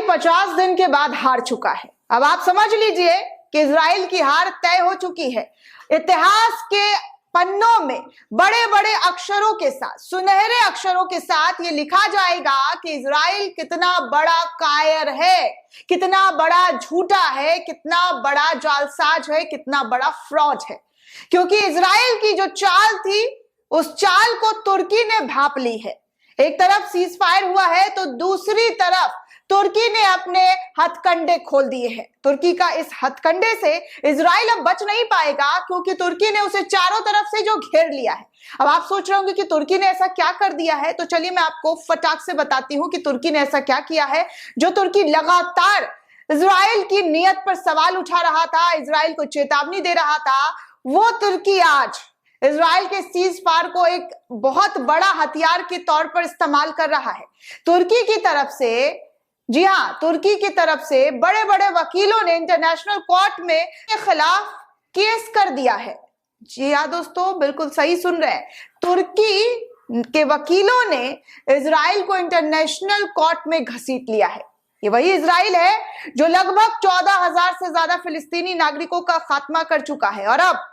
50 दिन के बाद हार चुका है। अब आप समझ लीजिए कि इजराइल की हार तय हो चुकी है। इतिहास के पन्नों में बड़े बड़े अक्षरों के साथ, सुनहरे अक्षरों के साथ ये लिखा जाएगा कि इजराइल कितना बड़ा कायर है, कितना बड़ा झूठा है, कितना बड़ा जालसाज है, कितना बड़ा फ्रॉड है। क्योंकि इजराइल की जो चाल थी उस चाल को तुर्की ने भांप ली है। एक तरफ सीज फायर हुआ है तो दूसरी तरफ तुर्की ने अपने हथकंडे खोल दिए हैं। तुर्की का इस हथकंडे से इजराइल अब बच नहीं पाएगा, क्योंकि तुर्की ने उसे चारों तरफ से जो घेर लिया है। अब आप सोच रहे होंगे कि तुर्की ने ऐसा क्या कर दिया है, तो चलिए मैं आपको फटाक से बताती हूं कि तुर्की ने ऐसा क्या किया है। जो तुर्की लगातार इजराइल की नीयत पर सवाल उठा रहा था, इजराइल को चेतावनी दे रहा था, वो तुर्की आज इजराइल के सीज फायर को एक बहुत बड़ा हथियार के तौर पर इस्तेमाल कर रहा है। तुर्की की तरफ से, जी हां, तुर्की की तरफ से बड़े बड़े वकीलों ने इंटरनेशनल कोर्ट में के खिलाफ केस कर दिया है। जी हां दोस्तों, बिल्कुल सही सुन रहे हैं। तुर्की के वकीलों ने इजराइल को इंटरनेशनल कोर्ट में घसीट लिया है। ये वही इजराइल है जो लगभग 14,000 से ज्यादा फिलिस्तीनी नागरिकों का खात्मा कर चुका है और अब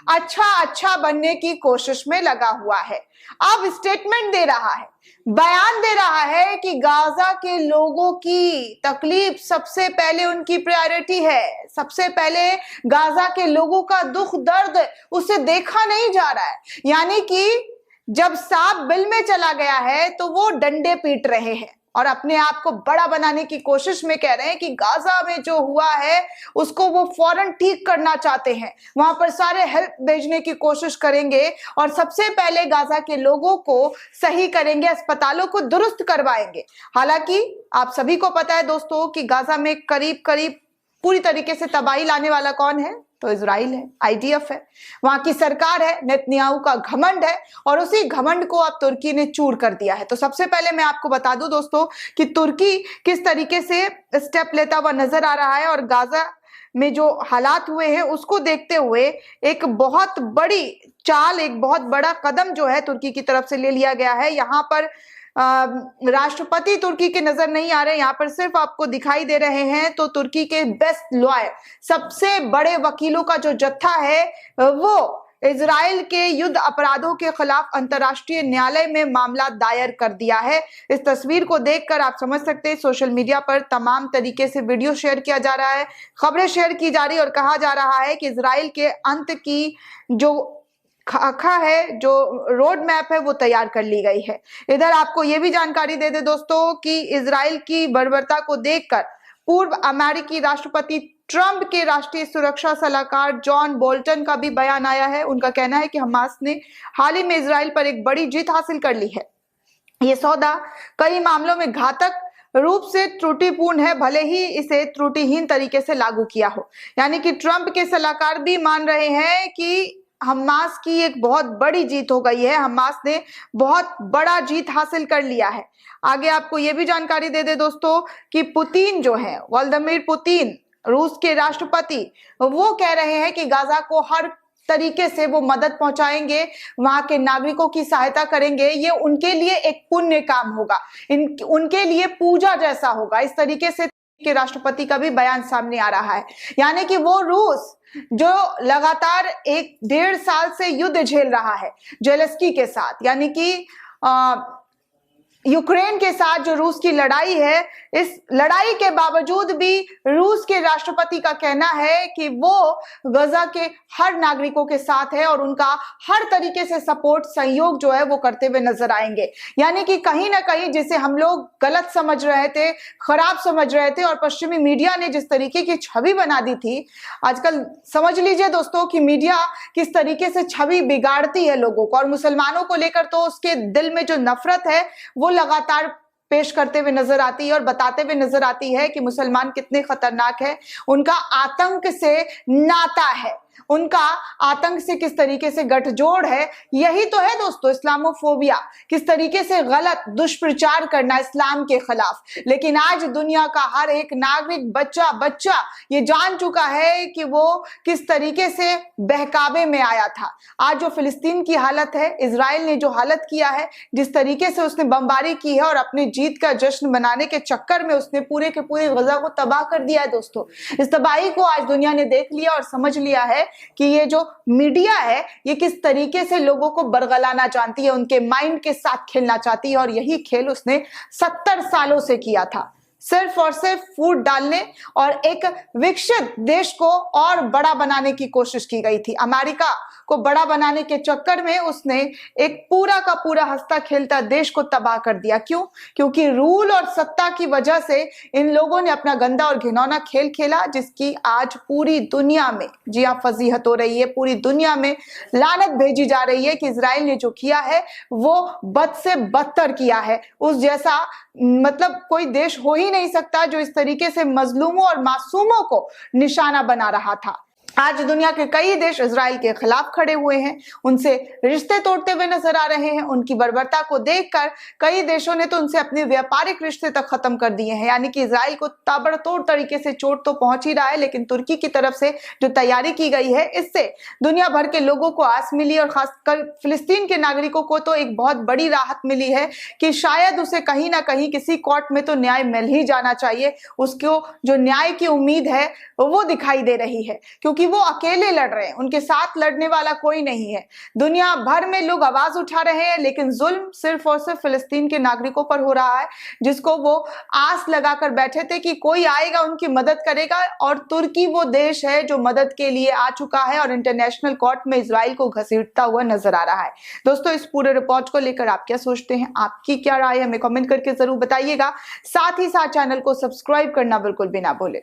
अच्छा बनने की कोशिश में लगा हुआ है। अब स्टेटमेंट दे रहा है, बयान दे रहा है कि गाजा के लोगों की तकलीफ सबसे पहले उनकी प्रायोरिटी है। सबसे पहले गाजा के लोगों का दुख दर्द उसे देखा नहीं जा रहा है। यानी कि जब सांप बिल में चला गया है तो वो डंडे पीट रहे हैं और अपने आप को बड़ा बनाने की कोशिश में कह रहे हैं कि गाजा में जो हुआ है उसको वो फौरन ठीक करना चाहते हैं। वहां पर सारे हेल्प भेजने की कोशिश करेंगे और सबसे पहले गाजा के लोगों को सही करेंगे, अस्पतालों को दुरुस्त करवाएंगे। हालांकि आप सभी को पता है दोस्तों कि गाजा में करीब करीब पूरी तरीके से तबाही लाने वाला कौन है, तो इजराइल है, आईडीएफ है, वहां की सरकार है, नेतन्याहू का घमंड है और उसी घमंड को अब तुर्की ने चूर कर दिया है। तो सबसे पहले मैं आपको बता दूं दोस्तों कि तुर्की किस तरीके से स्टेप लेता हुआ नजर आ रहा है और गाजा में जो हालात हुए हैं उसको देखते हुए एक बहुत बड़ी चाल, एक बहुत बड़ा कदम जो है तुर्की की तरफ से ले लिया गया है। यहाँ पर राष्ट्रपति तुर्की के नजर नहीं आ रहे, यहाँ पर सिर्फ आपको दिखाई दे रहे हैं तो तुर्की के बेस्ट लॉयर, सबसे बड़े वकीलों का जो जत्था है वो इजराइल के युद्ध अपराधों के खिलाफ अंतर्राष्ट्रीय न्यायालय में मामला दायर कर दिया है। इस तस्वीर को देखकर आप समझ सकते हैं सोशल मीडिया पर तमाम तरीके से वीडियो शेयर किया जा रहा है, खबरें शेयर की जा रही है और कहा जा रहा है कि इजराइल के अंत की जो खाका है, जो रोड मैप है वो तैयार कर ली गई है। इधर आपको ये भी जानकारी दे दे दोस्तों कि इजराइल की बर्बरता को देखकर पूर्व अमेरिकी राष्ट्रपति ट्रंप के राष्ट्रीय सुरक्षा सलाहकार जॉन बोल्टन का भी बयान आया है। उनका कहना है कि हमास ने हाल ही में इजराइल पर एक बड़ी जीत हासिल कर ली है। ये सौदा कई मामलों में घातक रूप से त्रुटिपूर्ण है, भले ही इसे त्रुटिहीन तरीके से लागू किया हो। यानी कि ट्रंप के सलाहकार भी मान रहे हैं कि हमास की एक बहुत बड़ी जीत हो गई है, हमास ने बहुत बड़ा जीत हासिल कर लिया है। आगे आपको ये भी जानकारी दे दे दोस्तों कि पुतिन जो है, व्लादिमीर पुतिन रूस के राष्ट्रपति, वो कह रहे हैं कि गाजा को हर तरीके से वो मदद पहुंचाएंगे, वहां के नागरिकों की सहायता करेंगे। ये उनके लिए एक पुण्य काम होगा, उनके लिए पूजा जैसा होगा। इस तरीके से के राष्ट्रपति का भी बयान सामने आ रहा है। यानी कि वो रूस जो लगातार 1-1.5 साल से युद्ध झेल रहा है जेलेंस्की के साथ, यानी कि यूक्रेन के साथ जो रूस की लड़ाई है, इस लड़ाई के बावजूद भी रूस के राष्ट्रपति का कहना है कि वो गाजा के हर नागरिकों के साथ है और उनका हर तरीके से सपोर्ट, सहयोग जो है वो करते हुए नजर आएंगे। यानी कि कहीं ना कहीं जिसे हम लोग गलत समझ रहे थे, खराब समझ रहे थे और पश्चिमी मीडिया ने जिस तरीके की छवि बना दी थी, आजकल समझ लीजिए दोस्तों कि मीडिया किस तरीके से छवि बिगाड़ती है लोगों को, और मुसलमानों को लेकर तो उसके दिल में जो नफरत है वो लगातार पेश करते हुए नजर आती है और बताते हुए नजर आती है कि मुसलमान कितने खतरनाक है, उनका आतंक से नाता है। उनका आतंक से किस तरीके से गठजोड़ है, यही तो है दोस्तों इस्लामोफोबिया, किस तरीके से गलत दुष्प्रचार करना इस्लाम के खिलाफ। लेकिन आज दुनिया का हर एक नागरिक, बच्चा बच्चा ये जान चुका है कि वो किस तरीके से बहकावे में आया था। आज जो फिलिस्तीन की हालत है, इजराइल ने जो हालत किया है, जिस तरीके से उसने बमबारी की है और अपनी जीत का जश्न मनाने के चक्कर में उसने पूरे के पूरे गजा को तबाह कर दिया है दोस्तों। इस तबाही को आज दुनिया ने देख लिया और समझ लिया है कि ये जो मीडिया है ये किस तरीके से लोगों को बरगलाना चाहती है, उनके माइंड के साथ खेलना चाहती है। और यही खेल उसने 70 सालों से किया था, सिर्फ और सिर्फ फूट डालने और एक विकसित देश को और बड़ा बनाने की कोशिश की गई थी। अमेरिका को बड़ा बनाने के चक्कर में उसने एक पूरा का पूरा हंसता खेलता देश को तबाह कर दिया। क्यों? क्योंकि रूल और सत्ता की वजह से इन लोगों ने अपना गंदा और घिनौना खेल खेला, जिसकी आज पूरी दुनिया में जी हाँ फजीहत हो रही है, पूरी दुनिया में लानत भेजी जा रही है कि इजराइल ने जो किया है वो बद से बदतर किया है। उस जैसा मतलब कोई देश हो ही नहीं सकता जो इस तरीके से मजलूमों और मासूमों को निशाना बना रहा था। आज दुनिया के कई देश इजराइल के खिलाफ खड़े हुए हैं, उनसे रिश्ते तोड़ते हुए नजर आ रहे हैं। उनकी बर्बरता को देखकर कई देशों ने तो उनसे अपने व्यापारिक रिश्ते तक खत्म कर दिए हैं। यानी कि इजराइल को ताबड़तोड़ तरीके से चोट तो पहुंच ही रहा है, लेकिन तुर्की की तरफ से जो तैयारी की गई है इससे दुनिया भर के लोगों को आस मिली और खासकर फिलिस्तीन के नागरिकों को तो एक बहुत बड़ी राहत मिली है कि शायद उसे कहीं ना कहीं किसी कोर्ट में तो न्याय मिल ही जाना चाहिए। उसको जो न्याय की उम्मीद है वो दिखाई दे रही है, क्योंकि वो अकेले लड़ रहे हैं, उनके साथ लड़ने वाला कोई नहीं है। दुनिया भर में लोग आवाज उठा रहे हैं, लेकिन जुल्म सिर्फ और सिर्फ फिलिस्तीन के नागरिकों पर हो रहा है, जिसको वो आस लगाकर बैठे थे कि कोई आएगा उनकी मदद करेगा। और तुर्की वो देश है जो मदद के लिए आ चुका है और इंटरनेशनल कोर्ट में इजराइल को घसीटता हुआ नजर आ रहा है। दोस्तों इस पूरे रिपोर्ट को लेकर आप क्या सोचते हैं, आपकी क्या राय है, हमें कमेंट करके जरूर बताइएगा। साथ ही साथ चैनल को सब्सक्राइब करना बिल्कुल भी ना भूलें।